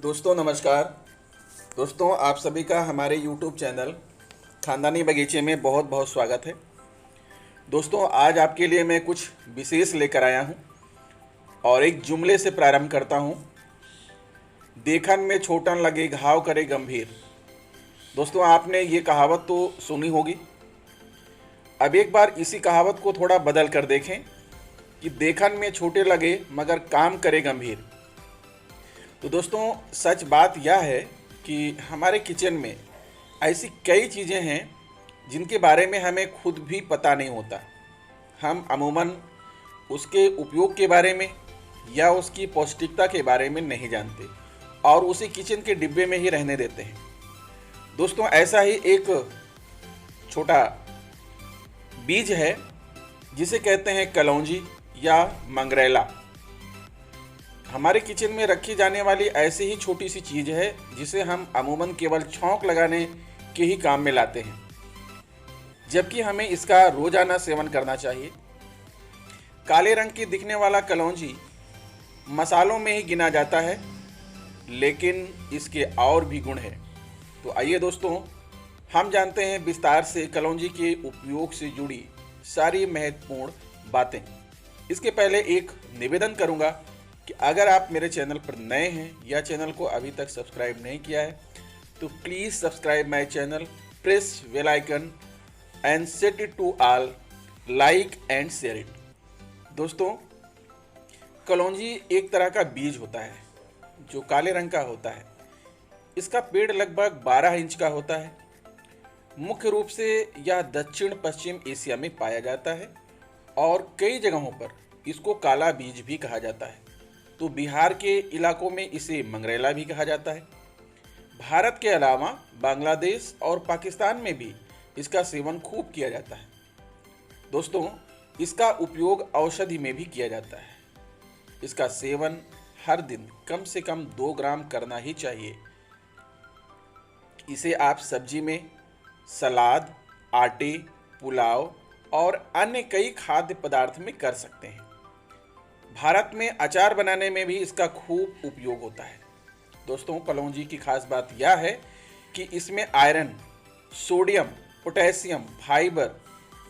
दोस्तों नमस्कार। दोस्तों आप सभी का हमारे YouTube चैनल खानदानी बगीचे में बहुत बहुत स्वागत है। दोस्तों आज आपके लिए मैं कुछ विशेष लेकर आया हूं और एक जुमले से प्रारंभ करता हूं। देखन में छोटन लगे घाव करे गंभीर। दोस्तों आपने ये कहावत तो सुनी होगी। अब एक बार इसी कहावत को थोड़ा बदल कर देखें कि देखन में छोटे लगे मगर काम करे गंभीर। तो दोस्तों सच बात यह है कि हमारे किचन में ऐसी कई चीज़ें हैं जिनके बारे में हमें खुद भी पता नहीं होता। हम अमूमन उसके उपयोग के बारे में या उसकी पौष्टिकता के बारे में नहीं जानते और उसे किचन के डिब्बे में ही रहने देते हैं। दोस्तों ऐसा ही एक छोटा बीज है जिसे कहते हैं कलौंजी या मंगरेला। हमारे किचन में रखी जाने वाली ऐसी ही छोटी सी चीज़ है जिसे हम अमूमन केवल छौंक लगाने के ही काम में लाते हैं, जबकि हमें इसका रोजाना सेवन करना चाहिए। काले रंग की दिखने वाला कलौंजी मसालों में ही गिना जाता है, लेकिन इसके और भी गुण हैं। तो आइए दोस्तों हम जानते हैं विस्तार से कलौंजी के उपयोग से जुड़ी सारी महत्वपूर्ण बातें। इसके पहले एक निवेदन करूंगा कि अगर आप मेरे चैनल पर नए हैं या चैनल को अभी तक सब्सक्राइब नहीं किया है तो please subscribe my channel, press bell icon and set it to all, like and share it. दोस्तों कलौंजी एक तरह का बीज होता है जो काले रंग का होता है। इसका पेड़ लगभग 12 इंच का होता है। मुख्य रूप से यह दक्षिण पश्चिम एशिया में पाया जाता है और कई जगहों पर इसको काला बीज भी कहा जाता है। तो बिहार के इलाकों में इसे मंगरेला भी कहा जाता है। भारत के अलावा बांग्लादेश और पाकिस्तान में भी इसका सेवन खूब किया जाता है। दोस्तों इसका उपयोग औषधि में भी किया जाता है। इसका सेवन हर दिन कम से कम 2 ग्राम करना ही चाहिए। इसे आप सब्जी में, सलाद, आटे, पुलाव और अन्य कई खाद्य पदार्थ में कर सकते हैं। भारत में अचार बनाने में भी इसका खूब उपयोग होता है। दोस्तों कलौंजी की खास बात यह है कि इसमें आयरन, सोडियम, पोटेशियम, फाइबर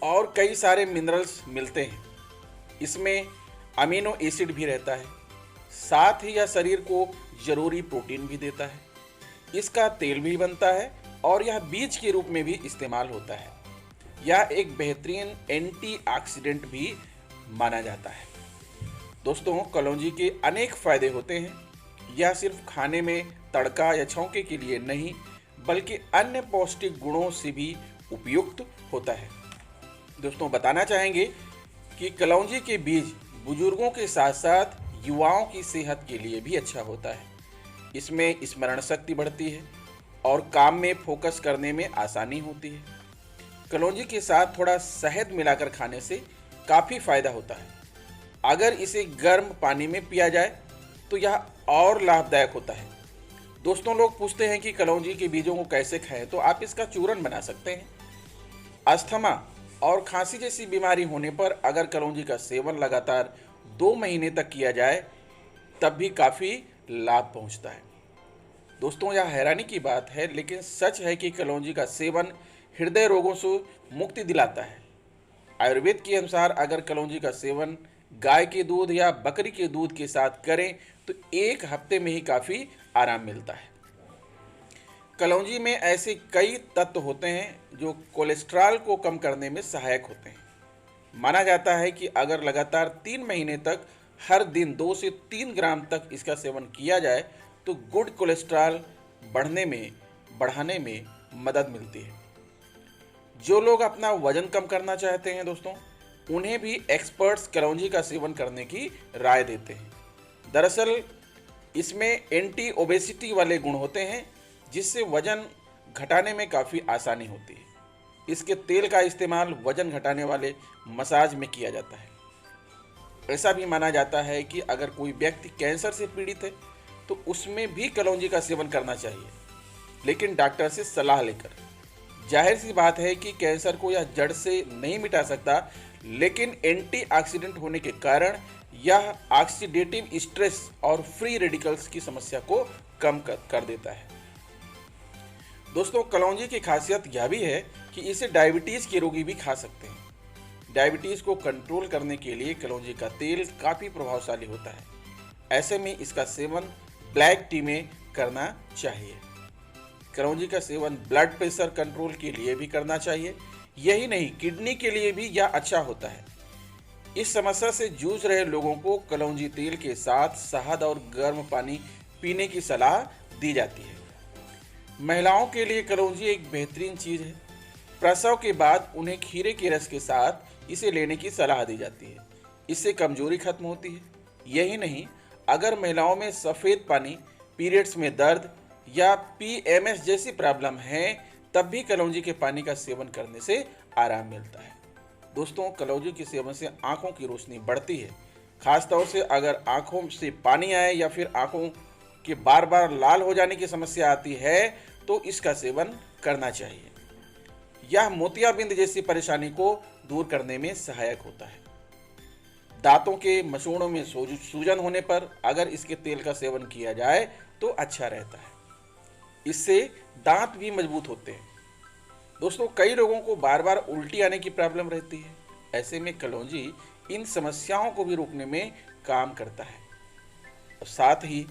और कई सारे मिनरल्स मिलते हैं। इसमें अमीनो एसिड भी रहता है। साथ ही यह शरीर को जरूरी प्रोटीन भी देता है। इसका तेल भी बनता है और यह बीज के रूप में भी इस्तेमाल होता है। यह एक बेहतरीन एंटीऑक्सीडेंट भी माना जाता है। दोस्तों कलौंजी के अनेक फायदे होते हैं। यह सिर्फ खाने में तड़का या छौंके के लिए नहीं बल्कि अन्य पौष्टिक गुणों से भी उपयुक्त होता है। दोस्तों बताना चाहेंगे कि कलौंजी के बीज बुजुर्गों के साथ साथ युवाओं की सेहत के लिए भी अच्छा होता है। इसमें स्मरण शक्ति बढ़ती है और काम में फोकस करने में आसानी होती है। कलौंजी के साथ थोड़ा शहद मिलाकर खाने से काफ़ी फायदा होता है। अगर इसे गर्म पानी में पिया जाए तो यह और लाभदायक होता है। दोस्तों लोग पूछते हैं कि कलौंजी के बीजों को कैसे खाएं, तो आप इसका चूरन बना सकते हैं। अस्थमा और खांसी जैसी बीमारी होने पर अगर कलौंजी का सेवन लगातार 2 महीने तक किया जाए तब भी काफ़ी लाभ पहुंचता है। दोस्तों यह हैरानी की बात है लेकिन सच है कि कलौंजी का सेवन हृदय रोगों से मुक्ति दिलाता है। आयुर्वेद के अनुसार अगर कलौंजी का सेवन गाय के दूध या बकरी के दूध के साथ करें तो 1 हफ्ते में ही काफ़ी आराम मिलता है। कलौंजी में ऐसे कई तत्व होते हैं जो कोलेस्ट्रॉल को कम करने में सहायक होते हैं। माना जाता है कि अगर लगातार 3 महीने तक हर दिन 2 से 3 ग्राम तक इसका सेवन किया जाए तो गुड कोलेस्ट्रॉल बढ़ाने में मदद मिलती है। जो लोग अपना वजन कम करना चाहते हैं दोस्तों उन्हें भी एक्सपर्ट्स कलौंजी का सेवन करने की राय देते हैं। दरअसल इसमें एंटी ओबेसिटी वाले गुण होते हैं जिससे वजन घटाने में काफ़ी आसानी होती है। इसके तेल का इस्तेमाल वजन घटाने वाले मसाज में किया जाता है। ऐसा भी माना जाता है कि अगर कोई व्यक्ति कैंसर से पीड़ित है तो उसमें भी कलौंजी का सेवन करना चाहिए, लेकिन डॉक्टर से सलाह लेकर। जाहिर सी बात है कि कैंसर को यह जड़ से नहीं मिटा सकता, लेकिन एंटीऑक्सीडेंट होने के कारण यह ऑक्सीडेटिव स्ट्रेस और फ्री रेडिकल्स की समस्या को कम कर देता है। दोस्तों, कलौंजी की खासियत यह भी है कि इसे डायबिटीज़ के रोगी भी खा सकते हैं। डायबिटीज़ को कंट्रोल करने के लिए कलौंजी का तेल काफ़ी प्रभावशाली होता है। ऐसे में इसका सेवन ब्लैक टी में करना चाहिए। कलौंजी का सेवन ब्लड प्रेशर कंट्रोल के लिए भी करना चाहिए। यही नहीं, किडनी के लिए भी यह अच्छा होता है। इस समस्या से जूझ रहे लोगों को कलौंजी तेल के साथ शहद और गर्म पानी पीने की सलाह दी जाती है। महिलाओं के लिए कलौंजी एक बेहतरीन चीज़ है। प्रसव के बाद उन्हें खीरे के रस के साथ इसे लेने की सलाह दी जाती है। इससे कमजोरी खत्म होती है। यही नहीं, अगर महिलाओं में सफ़ेद पानी, पीरियड्स में दर्द या PMS जैसी प्रॉब्लम है, तब भी कलौंजी के पानी का सेवन करने से आराम मिलता है। दोस्तों, कलौंजी के सेवन से आंखों की रोशनी बढ़ती है। खासतौर से अगर आंखों से पानी आए या फिर आंखों के बार बार लाल हो जाने की समस्या आती है तो इसका सेवन करना चाहिए। यह मोतियाबिंद जैसी परेशानी को दूर करने में सहायक होता है। दांतों के मसूड़ों में सूजन होने पर अगर इसके तेल का सेवन किया जाए तो अच्छा रहता है। इससे दांत भी मजबूत होते हैं। दोस्तों, कई लोगों को बार बार उल्टी आने की प्रॉब्लम रहती है। ऐसे में कलौंजी इन समस्याओं को भी रोकने में काम करता है। और साथ ही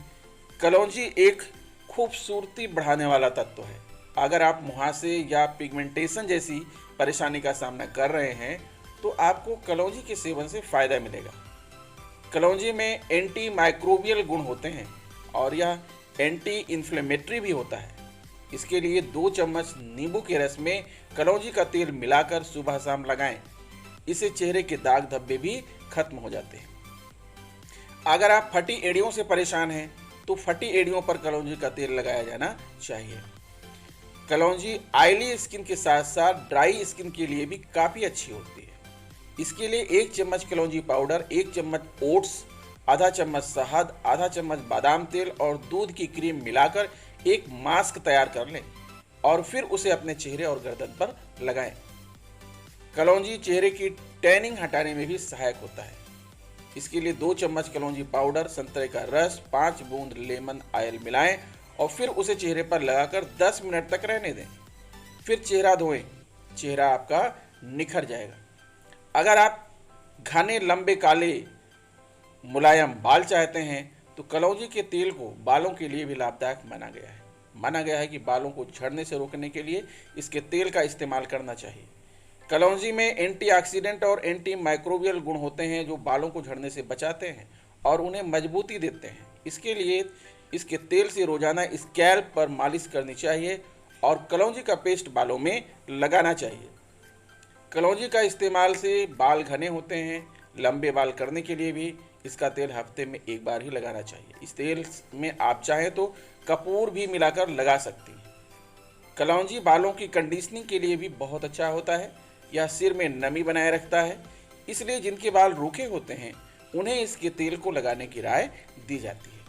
कलौंजी एक खूबसूरती बढ़ाने वाला तत्व है। अगर आप मुहासे या पिगमेंटेशन जैसी परेशानी का सामना कर रहे हैं तो आपको कलौंजी के सेवन से फ़ायदा मिलेगा। कलौंजी में एंटी माइक्रोबियल गुण होते हैं और यह एंटी इन्फ्लेमेटरी भी होता है। इसके लिए 2 चम्मच नींबू के रस में कलौंजी का तेल मिलाकर सुबह शाम लगाएं। इससे चेहरे के दाग धब्बे भी खत्म हो जाते हैं। अगर आप फटी एड़ियों से परेशान हैं तो फटी एड़ियों पर कलौंजी का तेल लगाया जाना चाहिए। कलौंजी ऑयली स्किन के साथ साथ ड्राई स्किन के लिए भी काफ़ी अच्छी होती है। इसके लिए 1 चम्मच कलौंजी पाउडर, 1 चम्मच ओट्स, आधा चम्मच शहद, आधा चम्मच बादाम तेल और दूध की क्रीम मिलाकर एक मास्क तैयार कर लें और फिर उसे अपने चेहरे और गर्दन पर लगाएं। कलौंजी चेहरे की टैनिंग हटाने में भी सहायक होता है। इसके लिए 2 चम्मच कलौंजी पाउडर, संतरे का रस, 5 बूंद लेमन ऑयल मिलाएं और फिर उसे चेहरे पर लगाकर 10 मिनट तक रहने दें। फिर चेहरा धोएं। चेहरा आपका निखर जाएगा। अगर आप घने, लंबे, काले, मुलायम बाल चाहते हैं तो कलौंजी के तेल को बालों के लिए भी लाभदायक माना गया है कि बालों को झड़ने से रोकने के लिए इसके तेल का इस्तेमाल करना चाहिए। कलौंजी में एंटीऑक्सीडेंट और एंटी माइक्रोबियल गुण होते हैं जो बालों को झड़ने से बचाते हैं और उन्हें मजबूती देते हैं। इसके लिए इसके तेल से रोजाना स्कैल्प पर मालिश करनी चाहिए और कलौंजी का पेस्ट बालों में लगाना चाहिए। कलौंजी का इस्तेमाल से बाल घने होते हैं। लंबे बाल करने के लिए भी इसका तेल हफ्ते में 1 बार ही लगाना चाहिए। इस तेल में आप चाहें तो कपूर भी मिलाकर लगा सकती हैं। कलौंजी बालों की कंडीशनिंग के लिए भी बहुत अच्छा होता है। यह सिर में नमी बनाए रखता है, इसलिए जिनके बाल रूखे होते हैं उन्हें इसके तेल को लगाने की राय दी जाती है।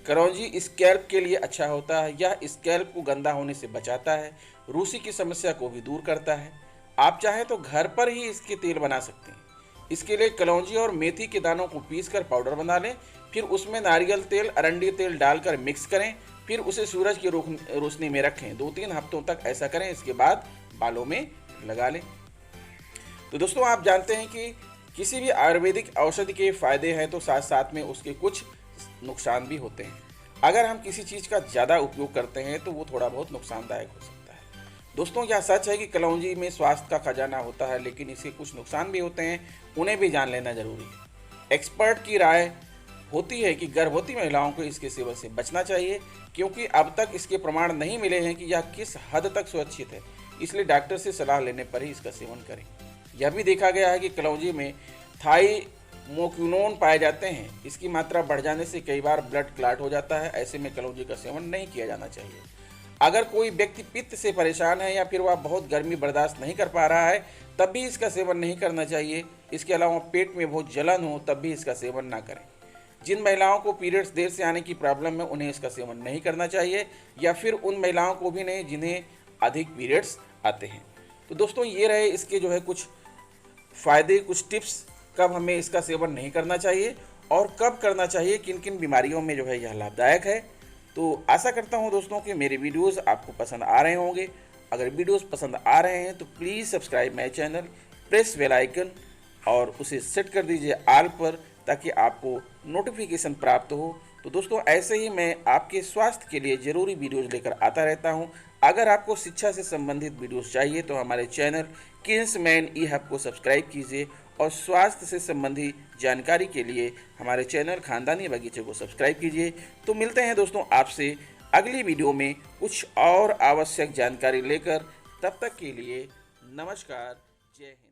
कलौंजी स्कैल्प के लिए अच्छा होता है। यह स्कैल्प को गंदा होने से बचाता है, रूसी की समस्या को भी दूर करता है। आप चाहें तो घर पर ही इसके तेल बना सकते हैं। इसके लिए कलौंजी और मेथी के दानों को पीसकर पाउडर बना लें, फिर उसमें नारियल तेल, अरंडी तेल डालकर मिक्स करें, फिर उसे सूरज की रोशनी में रखें। 2-3 हफ्तों तक ऐसा करें। इसके बाद बालों में लगा लें। तो दोस्तों, आप जानते हैं कि किसी भी आयुर्वेदिक औषधि के फायदे हैं तो साथ साथ में उसके कुछ नुकसान भी होते हैं। अगर हम किसी चीज़ का ज़्यादा उपयोग करते हैं तो वो थोड़ा बहुत नुकसानदायक हो सकता है। दोस्तों, यह सच है कि कलौंजी में स्वास्थ्य का खजाना होता है, लेकिन इसके कुछ नुकसान भी होते हैं, उन्हें भी जान लेना जरूरी है। एक्सपर्ट की राय होती है कि गर्भवती महिलाओं को इसके सेवन से बचना चाहिए, क्योंकि अब तक इसके प्रमाण नहीं मिले हैं कि यह किस हद तक सुरक्षित है। इसलिए डॉक्टर से सलाह लेने पर ही इसका सेवन करें। यह भी देखा गया है कि कलौंजी में थाइमोक्विनोन पाए जाते हैं। इसकी मात्रा बढ़ जाने से कई बार ब्लड क्लॉट हो जाता है। ऐसे में कलौंजी का सेवन नहीं किया जाना चाहिए। अगर कोई व्यक्ति पित्त से परेशान है या फिर वह बहुत गर्मी बर्दाश्त नहीं कर पा रहा है, तब भी इसका सेवन नहीं करना चाहिए। इसके अलावा पेट में बहुत जलन हो तब भी इसका सेवन ना करें। जिन महिलाओं को पीरियड्स देर से आने की प्रॉब्लम है उन्हें इसका सेवन नहीं करना चाहिए, या फिर उन महिलाओं को भी नहीं जिन्हें अधिक पीरियड्स आते हैं। तो दोस्तों, ये रहे इसके जो है कुछ फ़ायदे, कुछ टिप्स कब हमें इसका सेवन नहीं करना चाहिए और कब करना चाहिए, किन किन बीमारियों में जो है यह लाभदायक है। तो आशा करता हूँ दोस्तों कि मेरे वीडियोस आपको पसंद आ रहे होंगे। अगर वीडियोस पसंद आ रहे हैं तो please subscribe my channel, press bell icon और उसे सेट कर दीजिए ऑल पर, ताकि आपको नोटिफिकेशन प्राप्त हो। तो दोस्तों ऐसे ही मैं आपके स्वास्थ्य के लिए ज़रूरी वीडियोज़ लेकर आता रहता हूं। अगर आपको शिक्षा से संबंधित वीडियोज़ चाहिए तो हमारे चैनल किंग्समैन ई हब को सब्सक्राइब कीजिए और स्वास्थ्य से संबंधी जानकारी के लिए हमारे चैनल खानदानी बगीचे को सब्सक्राइब कीजिए। तो मिलते हैं दोस्तों आपसे अगली वीडियो में कुछ और आवश्यक जानकारी लेकर। तब तक के लिए नमस्कार, जय हिंद।